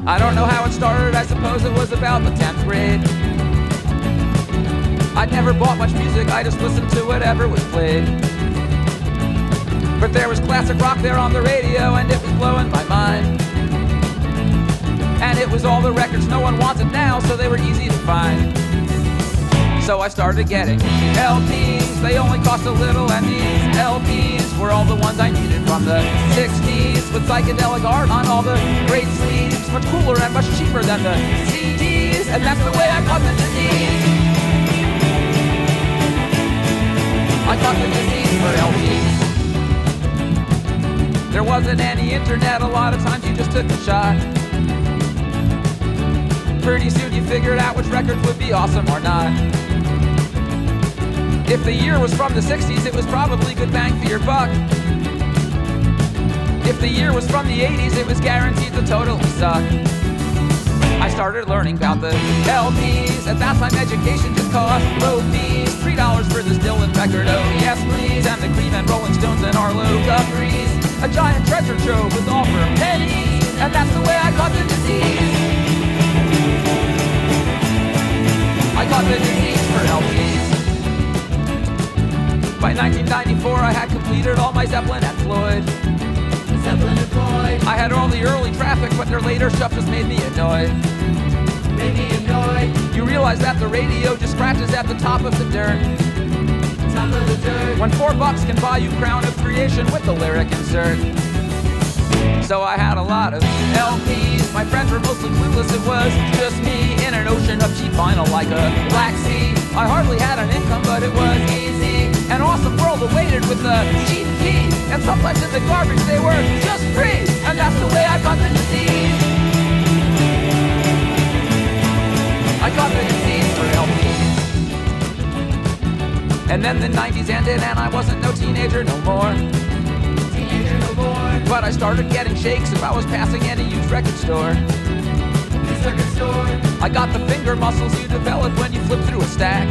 I don't know how it started, I suppose it was about the 10th grade. I'd never bought much music, I just listened to whatever was played. But there was classic rock there on the radio, and it was blowing my mind. And it was all the records no one wanted now, so they were easy to find. So I started getting LPs, they only cost a little, and these LPs were all the ones I needed from the 60s, with psychedelic art on all the great sleeves, much cooler and much cheaper than the CDs, and that's the way I caught the disease. I caught the disease for LPs. There wasn't any internet, a lot of times you just took a shot. Pretty soon you figured out which records would be awesome or not. If the year was from the 60s, it was probably good bang for your buck. If the year was from the 80s, it was guaranteed to totally suck. I started learning about the LPs. At that time, education just cost low fees. $3 for this Dylan record, oh yes please. And the Cream and Rolling Stones and Arlo Guthries. A giant treasure trove was all for pennies. And that's the way I caught the disease. I caught the disease for LPs. By 1994, I had completed all my Zeppelin and Floyd. I had all the early traffic, but their later stuff just made me annoyed. You realize that the radio just scratches at the top of the dirt. When $4 can buy you Crown of Creation with the lyric insert. So I had a lot of LPs. My friends were mostly clueless, it was just me in an ocean of cheap vinyl like a Black Sea. I hardly had an income, but it was easy. An awesome world awaited with a cheap key. And sometimes in the garbage they were just free. And that's the way I got the disease. I got the disease for LPs. And then the 90s ended and I wasn't no teenager no more. But I started getting shakes if I was passing any used record store. I got the finger muscles you develop when you flip through a stack.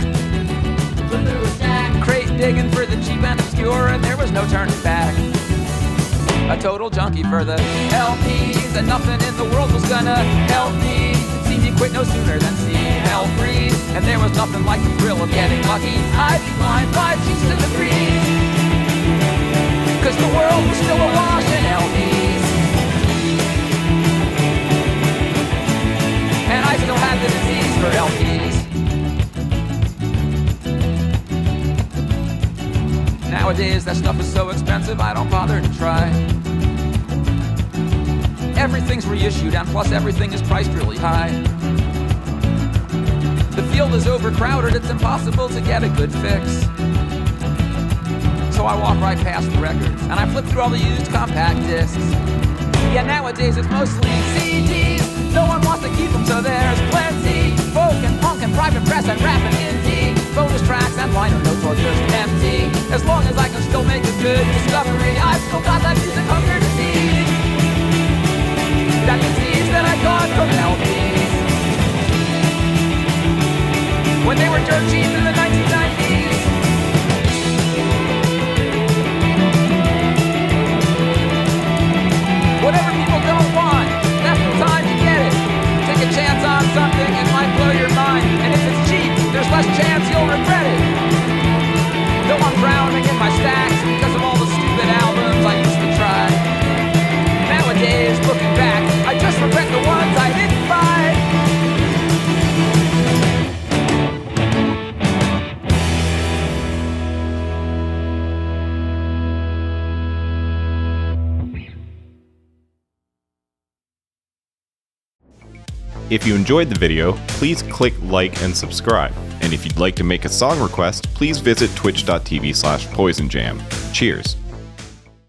Crate digging for the cheap and obscure, and there was no turning back. A total junkie for the LPs, and nothing in the world was gonna help me. See me quit no sooner than see hell freeze. And there was nothing like the thrill of getting lucky. I'd be blind 5 sheets to the breeze. Cause the world was still awash in LPs. And I still had the disease for LPs. Nowadays that stuff is so expensive I don't bother to try. Everything's reissued and plus everything is priced really high. The field is overcrowded, it's impossible to get a good fix. So I walk right past the records, and I flip through all the used compact discs. Yeah, nowadays it's mostly CDs. No one wants to keep them, so there's plenty. Folk and punk and private press and rap and indie. Bonus tracks and liner notes are just empty. As long as I can still make a good discovery, I've still got that music hunger disease. That disease that I got from LPs. When they were dirt cheap in the 1990s. Whatever people don't want, that's the time to get it. Take a chance on something, it might blow your mind. And if it's cheap, there's less chance you'll regret it. Though I'm drowning in my stacks because of all the stupid albums I used to try. Nowadays, looking back, I just regret the ones I didn't buy. If you enjoyed the video, please click like and subscribe. And if you'd like to make a song request, please visit twitch.tv/PoizenJam. Cheers.